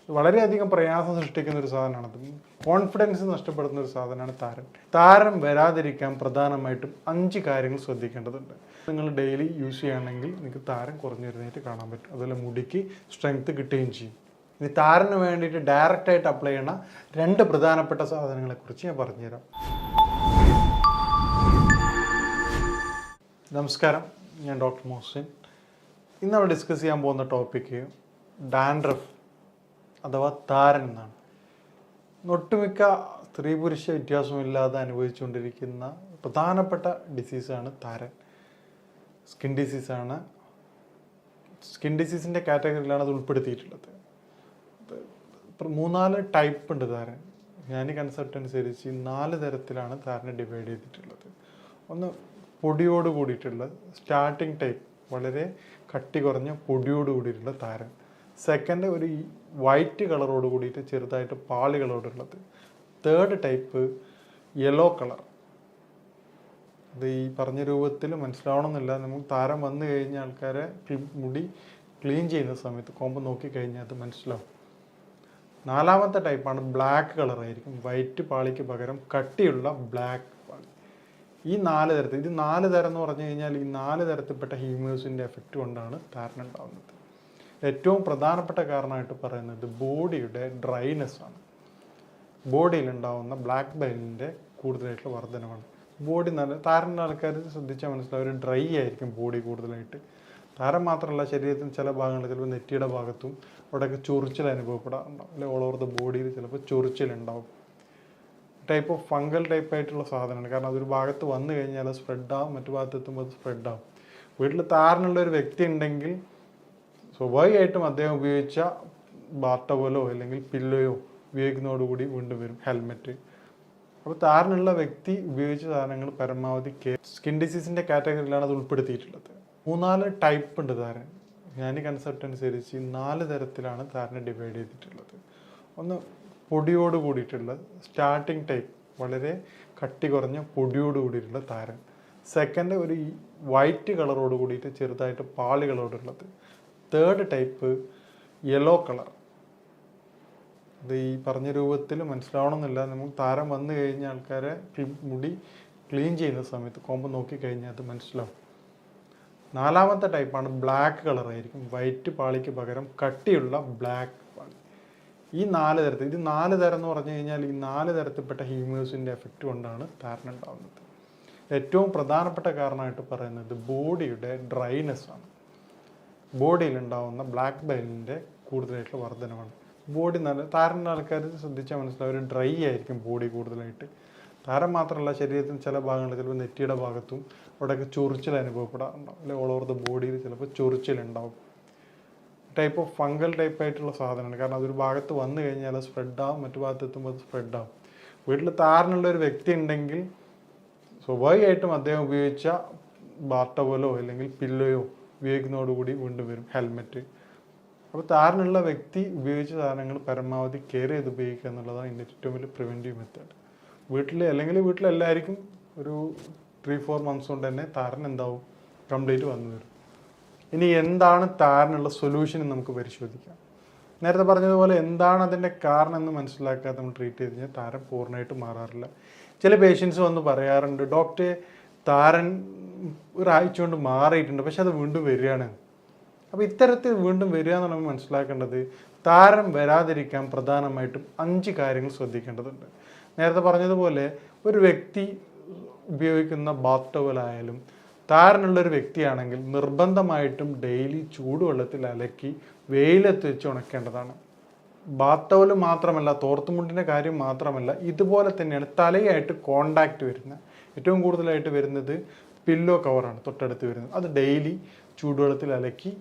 വളരെയധികം പ്രയാസം സൃഷ്ടിക്കുന്ന ഒരു സാധനമാണത്. കോൺഫിഡൻസ് നഷ്ടപ്പെടുന്ന ഒരു സാധനമാണ് താരൻ. താരൻ വരാതിരിക്കാൻ പ്രധാനമായിട്ടും 5 കാര്യങ്ങൾ ശ്രദ്ധിക്കേണ്ടതുണ്ട്. നിങ്ങൾ ഡെയിലി യൂസ് ചെയ്യുകയാണെങ്കിൽ നിങ്ങൾക്ക് താരൻ കുറഞ്ഞു വരുന്നതായിട്ട് കാണാൻ പറ്റും. അതുപോലെ മുടിക്ക് സ്ട്രെങ്ത് കിട്ടുകയും ചെയ്യും. ഇനി താരന് വേണ്ടിയിട്ട് ഡയറക്റ്റായിട്ട് അപ്ലൈ ചെയ്യുന്ന 2 പ്രധാനപ്പെട്ട സാധനങ്ങളെക്കുറിച്ച് ഞാൻ പറഞ്ഞുതരാം. നമസ്കാരം, ഞാൻ ഡോക്ടർ മോഹസിൻ. ഇന്ന് നമ്മൾ ഡിസ്കസ് ചെയ്യാൻ പോകുന്ന ടോപ്പിക്ക് ഡാൻഡ്രഫ് അഥവാ താരൻ എന്നാണ്. ഒട്ടുമിക്ക സ്ത്രീ പുരുഷ വ്യത്യാസമില്ലാതെ അനുഭവിച്ചുകൊണ്ടിരിക്കുന്ന പ്രധാനപ്പെട്ട ഡിസീസാണ് താരൻ. സ്കിൻ ഡിസീസാണ്. സ്കിൻ ഡിസീസിൻ്റെ കാറ്റഗറിയിലാണ് അത് ഉൾപ്പെടുത്തിയിട്ടുള്ളത്. 3-4 ടൈപ്പ് ഉണ്ട് താരൻ. ഞാൻ കൺസെപ്റ്റ് അനുസരിച്ച് 4 തരത്തിലാണ് താരനെ ഡിവൈഡ് ചെയ്തിട്ടുള്ളത്. ഒന്ന് പൊടിയോട് കൂടിയിട്ടുള്ള സ്റ്റാർട്ടിങ് ടൈപ്പ്, വളരെ കട്ടി കുറഞ്ഞ പൊടിയോട് കൂടിയിട്ടുള്ള താരൻ. സെക്കൻഡ് ഒരു വൈറ്റ് കളറോട് കൂടിയിട്ട് ചെറുതായിട്ട് പാളികളോടുള്ളത്. Third type yellow colour. ഇത് ഈ പറഞ്ഞ രൂപത്തിൽ മനസ്സിലാവണമെന്നില്ല. നമുക്ക് താരം വന്നു കഴിഞ്ഞ ആൾക്കാരെ മുടി ക്ലീൻ ചെയ്യുന്ന സമയത്ത് കോമ്പ് നോക്കിക്കഴിഞ്ഞാൽ അത് മനസ്സിലാവും. 4-മത്തെ ടൈപ്പാണ് ബ്ലാക്ക് കളറായിരിക്കും. വൈറ്റ് പാളിക്ക് പകരം കട്ടിയുള്ള ബ്ലാക്ക് പാളി. ഈ 4 തരത്തിൽ, ഇത് 4 തരം എന്ന് പറഞ്ഞു കഴിഞ്ഞാൽ ഈ 4 തരത്തിൽപ്പെട്ട ഹ്യൂമേഴ്സിൻ്റെ എഫക്റ്റ് കൊണ്ടാണ് താരൻ ഉണ്ടാകുന്നത്. ഏറ്റവും പ്രധാനപ്പെട്ട കാരണമായിട്ട് പറയുന്നത് ബോഡിയുടെ ഡ്രൈനെസ് ആണ്. ബോഡിയിലുണ്ടാകുന്ന ബ്ലാക്ക് ബെയിലിൻ്റെ കൂടുതലായിട്ടുള്ള വർധനമാണ്. ബോഡി നല്ല താരൻ്റെ ആൾക്കാർ ശ്രദ്ധിച്ചാൽ മനസ്സിലാവും, ഒരു ഡ്രൈ ആയിരിക്കും ബോഡി കൂടുതലായിട്ട്. താരം മാത്രമല്ല, ശരീരത്തിന് ചില ഭാഗങ്ങളിൽ ചിലപ്പോൾ നെറ്റിയുടെ ഭാഗത്തും അവിടെയൊക്കെ ചൊറിച്ചിൽ അനുഭവപ്പെടാറുണ്ടാവും. അല്ലെങ്കിൽ ഓൾ ഓവർ ദ ബോഡിയിൽ ചിലപ്പോൾ ചൊറിച്ചിലുണ്ടാവും. ടൈപ്പ് ഓഫ് ഫംഗൽ ടൈപ്പായിട്ടുള്ള സാധനമാണ്. കാരണം അതൊരു ഭാഗത്ത് വന്നു കഴിഞ്ഞാൽ അത് സ്പ്രെഡാവും, മറ്റു ഭാഗത്ത് എത്തുമ്പോൾ അത് സ്പ്രെഡാവും. വീട്ടിൽ താരനുള്ള ഒരു വ്യക്തി ഉണ്ടെങ്കിൽ സ്വാഭാവികമായിട്ടും അദ്ദേഹം ഉപയോഗിച്ച ബാത്ത് ടവലോ അല്ലെങ്കിൽ പില്ലോയോ ഉപയോഗിക്കുന്നതോടുകൂടി വീണ്ടും വരും. ഹെൽമെറ്റ്. അപ്പോൾ താരനുള്ള വ്യക്തി ഉപയോഗിച്ച സാധനങ്ങൾ പരമാവധി സ്കിൻ ഡിസീസിൻ്റെ കാറ്റഗറിയിലാണ് അത് ഉൾപ്പെടുത്തിയിട്ടുള്ളത്. 3-4 ടൈപ്പ് ഉണ്ട് താരൻ. ഞാൻ കൺസെപ്റ്റ് അനുസരിച്ച് 4 തരത്തിലാണ് താരനെ ഡിവൈഡ് ചെയ്തിട്ടുള്ളത്. ഒന്ന് പൊടിയോട് കൂടിയിട്ടുള്ള സ്റ്റാർട്ടിങ് ടൈപ്പ്, വളരെ കട്ടി കുറഞ്ഞ പൊടിയോട് കൂടിയിട്ടുള്ള താരൻ. സെക്കൻഡ് ഒരു വൈറ്റ് കളറോട് കൂടിയിട്ട് ചെറുതായിട്ട് പാളികളോടുള്ളത്. Third type yellow colour. ഇത് ഈ പറഞ്ഞ രൂപത്തിൽ മനസ്സിലാവണമെന്നില്ല. നമുക്ക് താരം വന്നു കഴിഞ്ഞ ആൾക്കാരെ മുടി ക്ലീൻ ചെയ്യുന്ന സമയത്ത് കോമ്പ് നോക്കിക്കഴിഞ്ഞാൽ അത് മനസ്സിലാവും. 4-മത്തെ ടൈപ്പാണ് ബ്ലാക്ക് കളറായിരിക്കും. വൈറ്റ് പാളിക്ക് പകരം കട്ടിയുള്ള ബ്ലാക്ക് പാളി. ഈ 4 തരത്തിൽ, ഇത് 4 തരം എന്ന് പറഞ്ഞു കഴിഞ്ഞാൽ ഈ 4 തരത്തിൽപ്പെട്ട ഹ്യൂമേഴ്സിൻ്റെ എഫക്റ്റ് കൊണ്ടാണ് താരൻ ഉണ്ടാകുന്നത്. ഏറ്റവും പ്രധാനപ്പെട്ട കാരണമായിട്ട് പറയുന്നത് ബോഡിയുടെ ഡ്രൈനെസ് ആണ്. ബോഡിയിലുണ്ടാകുന്ന ബ്ലാക്ക് ബെയിലിൻ്റെ കൂടുതലായിട്ടുള്ള വർധനമാണ്. ബോഡി നല്ല താരൻ്റെ ആൾക്കാർ ശ്രദ്ധിച്ചാൽ മനസ്സിലാവും, ഒരു ഡ്രൈ ആയിരിക്കും ബോഡി കൂടുതലായിട്ട്. താരം മാത്രമല്ല, ശരീരത്തിന് ചില ഭാഗങ്ങളിൽ ചിലപ്പോൾ നെറ്റിയുടെ ഭാഗത്തും അവിടെയൊക്കെ ചൊറിച്ചിൽ അനുഭവപ്പെടാറുണ്ടാവും. അല്ലെങ്കിൽ ഓൾ ഓവർ ദ ബോഡിയിൽ ചിലപ്പോൾ ചൊറിച്ചിലുണ്ടാവും. ടൈപ്പ് ഓഫ് ഫംഗൽ ടൈപ്പായിട്ടുള്ള സാധനമാണ്. കാരണം അതൊരു ഭാഗത്ത് വന്നു കഴിഞ്ഞാൽ അത് സ്പ്രെഡാവും, മറ്റു ഭാഗത്ത് എത്തുമ്പോൾ അത് സ്പ്രെഡാവും. വീട്ടിൽ താരനുള്ള ഒരു വ്യക്തി ഉണ്ടെങ്കിൽ സ്വാഭാവികമായിട്ടും അദ്ദേഹം ഉപയോഗിച്ച ബാത്ത് ടവലോ അല്ലെങ്കിൽ പില്ലോയോ ഉപയോഗിക്കുന്നതോടുകൂടി വീണ്ടും വരും. ഹെൽമെറ്റ്. അപ്പോൾ താരനുള്ള വ്യക്തി ഉപയോഗിച്ച സാധനങ്ങൾ പരമാവധി കെയർ ചെയ്ത് ഉപയോഗിക്കുക എന്നുള്ളതാണ് ഇതിൻ്റെ ഏറ്റവും വലിയ പ്രിവെൻറ്റീവ് മെത്തേഡ്. വീട്ടിലെല്ലാവർക്കും ഒരു 3-4 മന്ത്സ് കൊണ്ട് തന്നെ താരൻ എന്താവും, കംപ്ലീറ്റ് വന്നു വരും. ഇനി എന്താണ് താരനുള്ള സൊല്യൂഷൻ എന്ന് നമുക്ക് പരിശോധിക്കാം. നേരത്തെ പറഞ്ഞതുപോലെ എന്താണ് അതിൻ്റെ കാരണം എന്ന് മനസ്സിലാക്കാതെ നമ്മൾ ട്രീറ്റ് ചെയ്ത് കഴിഞ്ഞാൽ താരൻ പൂർണ്ണമായിട്ട് മാറാറില്ല. ചില പേഷ്യൻസ് വന്ന് പറയാറുണ്ട്, ഡോക്ടറെ താരൻ ഒരാഴ്ച കൊണ്ട് മാറിയിട്ടുണ്ട്, പക്ഷെ അത് വീണ്ടും വരികയാണ്. അപ്പോൾ ഇത്തരത്തിൽ വീണ്ടും വരിക എന്ന് നമ്മൾ മനസ്സിലാക്കേണ്ടത്, താരൻ വരാതിരിക്കാൻ പ്രധാനമായിട്ടും 5 കാര്യങ്ങൾ ശ്രദ്ധിക്കേണ്ടതുണ്ട്. നേരത്തെ പറഞ്ഞതുപോലെ ഒരു വ്യക്തി ഉപയോഗിക്കുന്ന ബാത്ത് ടവലായാലും താരനുള്ളൊരു വ്യക്തിയാണെങ്കിൽ നിർബന്ധമായിട്ടും ഡെയിലി ചൂടുവെള്ളത്തിൽ അലക്കി വെയിലത്ത് വെച്ച് ഉണക്കേണ്ടതാണ്. ബാത്ത് ടവൽ മാത്രമല്ല, തോർത്തുമുണ്ടിൻ്റെ കാര്യം മാത്രമല്ല, ഇതുപോലെ തന്നെയാണ് തലയായിട്ട് കോണ്ടാക്റ്റ് വരുന്നത്. ഏറ്റവും കൂടുതലായിട്ട് വരുന്നത് പില്ലോ കവറാണ് തൊട്ടടുത്ത് വരുന്നത്. അത് ഡെയിലി ചൂടുവെള്ളത്തിൽ അലക്കി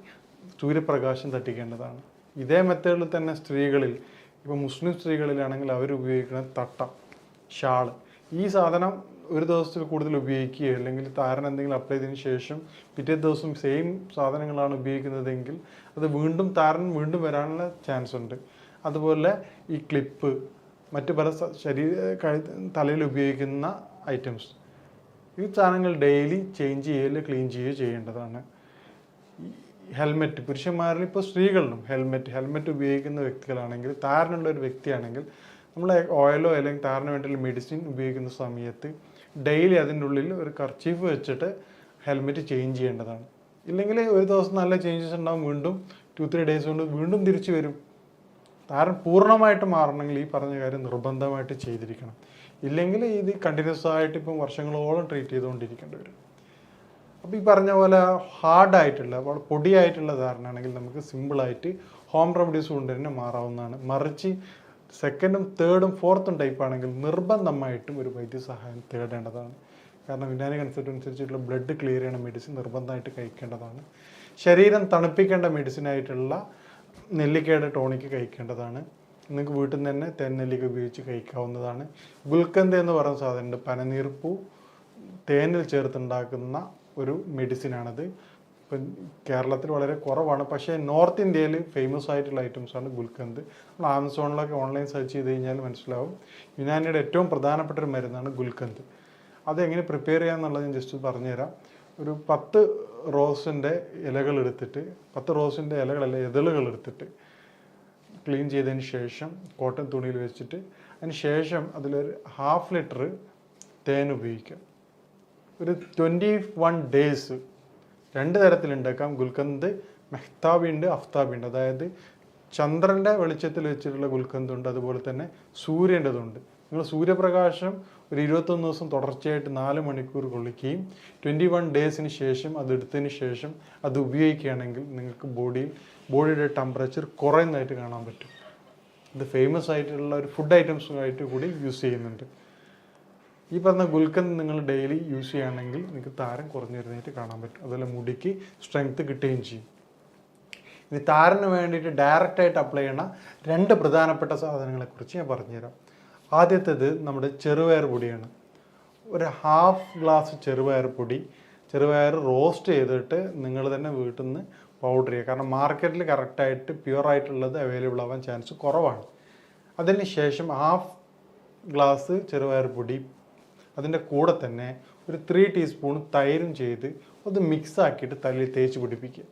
സൂര്യപ്രകാശം തട്ടിക്കേണ്ടതാണ്. ഇതേ മെത്തേഡിൽ തന്നെ സ്ത്രീകളിൽ, ഇപ്പോൾ മുസ്ലിം സ്ത്രീകളിലാണെങ്കിൽ അവർ ഉപയോഗിക്കുന്ന തട്ടം, ഷാള്, ഈ സാധനം ഒരു ദിവസത്തിൽ കൂടുതൽ ഉപയോഗിക്കുകയോ അല്ലെങ്കിൽ താരൻ എന്തെങ്കിലും അപ്ലൈ ചെയ്തതിന് ശേഷം പിറ്റേ ദിവസം സെയിം സാധനങ്ങളാണ് ഉപയോഗിക്കുന്നതെങ്കിൽ അത് താരൻ വീണ്ടും വരാനുള്ള ചാൻസ് ഉണ്ട്. അതുപോലെ ഈ ക്ലിപ്പ്, മറ്റു പല തലയിൽ ഉപയോഗിക്കുന്ന ഐറ്റംസ്, ഈ സാധനങ്ങൾ ഡെയിലി ചേഞ്ച് ചെയ്യുകയോ ക്ലീൻ ചെയ്യുകയോ ചെയ്യേണ്ടതാണ്. ഹെൽമെറ്റ്, പുരുഷന്മാരിൽ ഇപ്പോൾ സ്ത്രീകളിലും ഹെൽമെറ്റ് ഉപയോഗിക്കുന്ന വ്യക്തികളാണെങ്കിൽ, താരനുള്ള ഒരു വ്യക്തിയാണെങ്കിൽ നമ്മൾ ഓയിലോ അല്ലെങ്കിൽ താരന് വേണ്ടിയുള്ള മെഡിസിൻ ഉപയോഗിക്കുന്ന സമയത്ത് ഡെയിലി അതിൻ്റെ ഉള്ളിൽ ഒരു കർച്ചീഫ് വെച്ചിട്ട് ഹെൽമെറ്റ് ചേഞ്ച് ചെയ്യേണ്ടതാണ്. ഇല്ലെങ്കിൽ ഒരു ദിവസം നല്ല ചേഞ്ചസ് ഉണ്ടാവും, വീണ്ടും 2-3 ഡേയ്സ് കൊണ്ട് വീണ്ടും തിരിച്ചു വരും. താരൻ പൂർണ്ണമായിട്ട് മാറണമെങ്കിൽ ഈ പറഞ്ഞ കാര്യം നിർബന്ധമായിട്ട് ചെയ്തിരിക്കണം. ഇല്ലെങ്കിൽ ഇത് കണ്ടിന്യൂസ് ആയിട്ട് ഇപ്പം വർഷങ്ങളോളം ട്രീറ്റ് ചെയ്തുകൊണ്ടിരിക്കേണ്ടി വരും. അപ്പോൾ ഈ പറഞ്ഞ പോലെ ഹാർഡായിട്ടുള്ള പൊടിയായിട്ടുള്ള ധാരണയാണെങ്കിൽ നമുക്ക് സിമ്പിളായിട്ട് ഹോം റെമഡീസ് കൊണ്ട് തന്നെ മാറാവുന്നതാണ്. മറിച്ച് 2nd, 3rd, 4th ടൈപ്പ് ആണെങ്കിൽ നിർബന്ധമായിട്ടും ഒരു വൈദ്യസഹായം തേടേണ്ടതാണ്. കാരണം യുനാനി കൺസെപ്റ്റ് അനുസരിച്ചിട്ടുള്ള ബ്ലഡ് ക്ലിയർ ചെയ്യുന്ന മെഡിസിൻ നിർബന്ധമായിട്ട് കഴിക്കേണ്ടതാണ്. ശരീരം തണുപ്പിക്കേണ്ട മെഡിസിനായിട്ടുള്ള നെല്ലിക്കയുടെ ടോണിക്ക് കഴിക്കേണ്ടതാണ്. നിങ്ങൾക്ക് വീട്ടിൽ നിന്ന് തന്നെ തേൻനെല്ലിക്ക ഉപയോഗിച്ച് കഴിക്കാവുന്നതാണ്. ഗുൽക്കന്ത് എന്ന് പറയുന്ന സാധനമുണ്ട്, പനനീർപ്പൂ തേനിൽ ചേർത്തുണ്ടാക്കുന്ന ഒരു മെഡിസിനാണത്. ഇപ്പം കേരളത്തിൽ വളരെ കുറവാണ്, പക്ഷേ നോർത്ത് ഇന്ത്യയിൽ ഫേമസ് ആയിട്ടുള്ള ഐറ്റംസാണ് ഗുൽക്കന്ത്. നമ്മൾ ആമസോണിലൊക്കെ ഓൺലൈൻ സെർച്ച് ചെയ്ത് കഴിഞ്ഞാൽ മനസ്സിലാവും. യുനാനിയുടെ ഏറ്റവും പ്രധാനപ്പെട്ട ഒരു മരുന്നാണ് ഗുൽക്കന്ത്. അതെങ്ങനെ പ്രിപ്പയർ ചെയ്യാമെന്നുള്ളത് ഞാൻ ജസ്റ്റ് പറഞ്ഞുതരാം. ഒരു 10 റോസിൻ്റെ ഇലകൾ എടുത്തിട്ട്, 10 റോസിൻ്റെ ഇലകളല്ല എതളുകൾ എടുത്തിട്ട് ക്ലീൻ ചെയ്തതിന് ശേഷം കോട്ടൺ തുണിയിൽ വെച്ചിട്ട് അതിന് ശേഷം അതിലൊരു 1/2 ലിറ്റർ തേൻ ഉപയോഗിക്കാം. ഒരു 21 ഡേയ്സ് 2 തരത്തിലുണ്ടാക്കാം. ഗുൽക്കന്ത് മെഹ്താബി ഉണ്ട്, അഫ്താബി ഉണ്ട്. അതായത് ചന്ദ്രൻ്റെ വെളിച്ചത്തിൽ വെച്ചിട്ടുള്ള ഗുൽക്കന്തുണ്ട്, അതുപോലെ തന്നെ സൂര്യൻ്റെതുണ്ട്. നിങ്ങൾ സൂര്യപ്രകാശം ഒരു 21 ദിവസം തുടർച്ചയായിട്ട് 4 മണിക്കൂർ കൊള്ളിക്കുകയും 21 ഡേയ്സിന് ശേഷം അതെടുത്തതിന് ശേഷം അത് ഉപയോഗിക്കുകയാണെങ്കിൽ നിങ്ങൾക്ക് ബോഡിയുടെ ടെമ്പറേച്ചർ കുറയുന്നതായിട്ട് കാണാൻ പറ്റും. ഇത് ഫേമസ് ആയിട്ടുള്ള ഒരു ഫുഡ് ഐറ്റംസുമായിട്ട് കൂടി യൂസ് ചെയ്യുന്നുണ്ട്. ഈ പറഞ്ഞ ഗുൽക്കന്ത് നിങ്ങൾ ഡെയിലി യൂസ് ചെയ്യുകയാണെങ്കിൽ നിങ്ങൾക്ക് താരൻ കുറഞ്ഞു വരുന്നതായിട്ട് കാണാൻ പറ്റും. അതുപോലെ മുടിക്ക് സ്ട്രെങ്ത് കിട്ടുകയും ചെയ്യും. ഇനി താരന് വേണ്ടിയിട്ട് ഡയറക്റ്റായിട്ട് അപ്ലൈ ചെയ്യുന്ന 2 പ്രധാനപ്പെട്ട സാധനങ്ങളെക്കുറിച്ച് ഞാൻ പറഞ്ഞുതരാം. ആദ്യത്തേത് നമ്മുടെ ചെറുപയർ പൊടിയാണ്. ഒരു 1/2 ഗ്ലാസ് ചെറുപയർ റോസ്റ്റ് ചെയ്തിട്ട് നിങ്ങൾ തന്നെ വീട്ടിൽ നിന്ന് പൗഡർ ചെയ്യുക. കാരണം മാർക്കറ്റിൽ കറക്റ്റായിട്ട് പ്യുവറായിട്ടുള്ളത് അവൈലബിൾ ആവാൻ ചാൻസ് കുറവാണ്. അതിന് ശേഷം 1/2 ഗ്ലാസ് ചെറുപയർ പൊടി, അതിൻ്റെ കൂടെ തന്നെ ഒരു 3 ടീസ്പൂൺ തൈരും ചെയ്ത് അത് മിക്സ് ആക്കിയിട്ട് തലയിൽ തേച്ച് പിടിപ്പിക്കുക.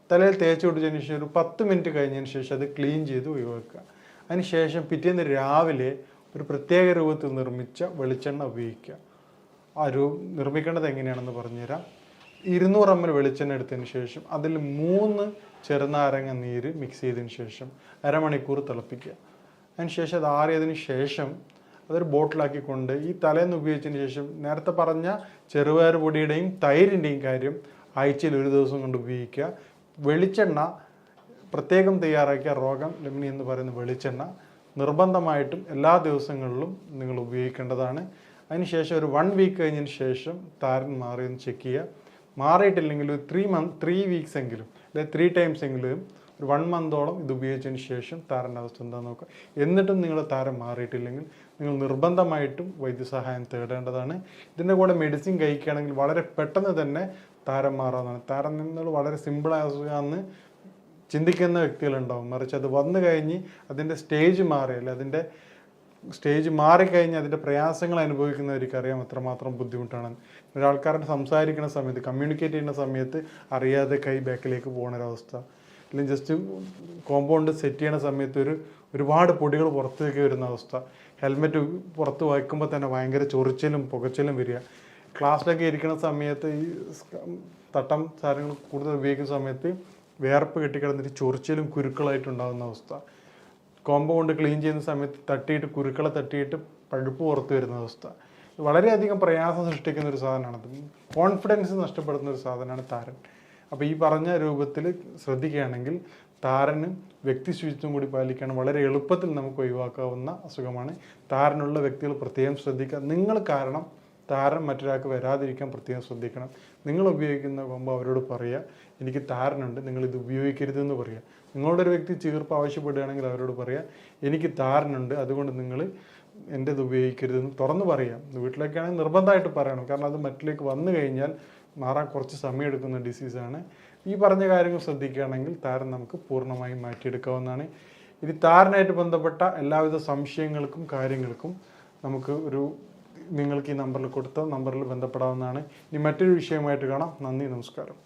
തലയിൽ തേച്ച് പിടിച്ചതിന് ശേഷം ഒരു 10 മിനിറ്റ് കഴിഞ്ഞതിന് ശേഷം അത് ക്ലീൻ ചെയ്ത് ഒഴിവാക്കുക. അതിന് ശേഷം പിറ്റേന്ന് രാവിലെ ഒരു പ്രത്യേക രൂപത്തിൽ നിർമ്മിച്ച വെളിച്ചെണ്ണ ഉപയോഗിക്കുക. ആ നിർമ്മിക്കേണ്ടത് എങ്ങനെയാണെന്ന് പറഞ്ഞുതരാം. 200 ml വെളിച്ചെണ്ണ എടുത്തതിന് ശേഷം അതിൽ 3 ചെറുനാരങ്ങ നീര് മിക്സ് ചെയ്തതിന് ശേഷം അരമണിക്കൂർ തിളപ്പിക്കുക. അതിന് ശേഷം അത് ആറിയതിന് ശേഷം അതൊരു ബോട്ടിലാക്കിക്കൊണ്ട് ഈ തലേന്ന് ഉപയോഗിച്ചതിന് ശേഷം നേരത്തെ പറഞ്ഞ ചെറുപയർ പൊടിയുടെയും തൈരിൻ്റെയും കാര്യം ആഴ്ചയിൽ 1 ദിവസം കൊണ്ട് ഉപയോഗിക്കുക. വെളിച്ചെണ്ണ പ്രത്യേകം തയ്യാറാക്കിയ റോഗം ലെമനി എന്ന് പറയുന്ന വെളിച്ചെണ്ണ നിർബന്ധമായിട്ടും എല്ലാ ദിവസങ്ങളിലും നിങ്ങൾ ഉപയോഗിക്കേണ്ടതാണ്. അതിനുശേഷം ഒരു 1 വീക്ക് കഴിഞ്ഞതിന് ശേഷം താരൻ മാറിയെന്ന് ചെക്ക് ചെയ്യുക. മാറിയിട്ടില്ലെങ്കിൽ ഒരു 3 വീക്സ് എങ്കിലും അല്ലെങ്കിൽ 3 ടൈംസ് എങ്കിലും ഒരു 1 മന്തോളം ഇത് ഉപയോഗിച്ചതിന് ശേഷം താരൻ്റെ അവസ്ഥ എന്താണെന്ന് നോക്കുക. എന്നിട്ടും നിങ്ങളുടെ താരം മാറിയിട്ടില്ലെങ്കിൽ നിങ്ങൾ നിർബന്ധമായിട്ടും വൈദ്യസഹായം തേടേണ്ടതാണ്. ഇതിൻ്റെ കൂടെ മെഡിസിൻ കഴിക്കുകയാണെങ്കിൽ വളരെ പെട്ടെന്ന് തന്നെ താരം മാറാവുന്നതാണ്. താരം നിന്നുള്ള വളരെ സിമ്പിളായ അസുഖമാണെന്ന് ചിന്തിക്കുന്ന വ്യക്തികളുണ്ടാവും. മറിച്ച് അത് വന്നു കഴിഞ്ഞ് അതിൻ്റെ സ്റ്റേജ് മാറിയല്ല, അതിൻ്റെ സ്റ്റേജ് മാറിക്കഴിഞ്ഞ് അതിൻ്റെ പ്രയാസങ്ങൾ അനുഭവിക്കുന്നവർക്ക് അറിയാം എത്രമാത്രം ബുദ്ധിമുട്ടാണ്. ഒരാൾക്കാരുടെ സംസാരിക്കുന്ന സമയത്ത്, കമ്മ്യൂണിക്കേറ്റ് ചെയ്യുന്ന സമയത്ത് അറിയാതെ കൈ ബാക്കിലേക്ക് പോകുന്ന ഒരവസ്ഥ, അല്ലെങ്കിൽ ജസ്റ്റ് കോമ്പൗണ്ട് സെറ്റ് ചെയ്യുന്ന സമയത്ത് ഒരുപാട് പൊടികൾ പുറത്തേക്ക് വരുന്ന അവസ്ഥ, ഹെൽമെറ്റ് പുറത്ത് വയ്ക്കുമ്പോൾ തന്നെ ഭയങ്കര ചൊറിച്ചിലും പുകച്ചിലും വരിക, ക്ലാസ്സിലൊക്കെ ഇരിക്കുന്ന സമയത്ത് ഈ തട്ടം സാധനങ്ങൾ കൂടുതൽ ഉപയോഗിക്കുന്ന സമയത്ത് വേർപ്പ് കെട്ടിക്കിടന്നിട്ട് ചൊറിച്ചിലും കുരുക്കളായിട്ടുണ്ടാകുന്ന അവസ്ഥ, കോമ്പൗണ്ട് ക്ലീൻ ചെയ്യുന്ന സമയത്ത് തട്ടിയിട്ട് കുരുക്കളെ തട്ടിയിട്ട് പഴുപ്പ് പുറത്ത് വരുന്ന അവസ്ഥ, വളരെയധികം പ്രയാസം സൃഷ്ടിക്കുന്ന ഒരു സാധനമാണത്. കോൺഫിഡൻസ് നഷ്ടപ്പെടുന്ന ഒരു സാധനമാണ് താരൻ. അപ്പോൾ ഈ പറഞ്ഞ രൂപത്തിൽ ശ്രദ്ധിക്കുകയാണെങ്കിൽ താരന് വ്യക്തി ശുചിത്വം കൂടി പാലിക്കാൻ വളരെ എളുപ്പത്തിൽ നമുക്ക് ഒഴിവാക്കാവുന്ന അസുഖമാണ്. താരനുള്ള വ്യക്തികൾ പ്രത്യേകം ശ്രദ്ധിക്കുക. നിങ്ങൾ കാരണം താരൻ മറ്റൊരാൾക്ക് വരാതിരിക്കാൻ പ്രത്യേകം ശ്രദ്ധിക്കണം. നിങ്ങൾ ഉപയോഗിക്കുന്ന കൊമ്പ് അവരോട് പറയുക, എനിക്ക് താരനുണ്ട്, നിങ്ങളിത് ഉപയോഗിക്കരുതെന്ന് പറയുക. നിങ്ങളുടെ ഒരു വ്യക്തി ചീർപ്പ് ആവശ്യപ്പെടുകയാണെങ്കിൽ അവരോട് പറയുക, എനിക്ക് താരനുണ്ട്, അതുകൊണ്ട് നിങ്ങൾ എൻ്റെത് ഉപയോഗിക്കരുതെന്ന് തുറന്ന് പറയാം. വീട്ടിലേക്കാണെങ്കിൽ നിർബന്ധമായിട്ട് പറയണം. കാരണം അത് മറ്റിലേക്ക് വന്നു കഴിഞ്ഞാൽ മാറാൻ കുറച്ച് സമയം എടുക്കുന്ന ഡിസീസാണ്. ഈ പറഞ്ഞ കാര്യങ്ങൾ ശ്രദ്ധിക്കുകയാണെങ്കിൽ താരൻ നമുക്ക് പൂർണ്ണമായും മാറ്റിയെടുക്കാവുന്നതാണ്. ഇനി താരനായിട്ട് ബന്ധപ്പെട്ട എല്ലാവിധ സംശയങ്ങൾക്കും കാര്യങ്ങൾക്കും നമുക്ക് നിങ്ങൾക്ക് ഈ നമ്പറിൽ കൊടുത്ത നമ്പറിൽ ബന്ധപ്പെടാവുന്നതാണ്. ഇനി മറ്റൊരു വിഷയമായിട്ട് കാണാം. നന്ദി, നമസ്കാരം.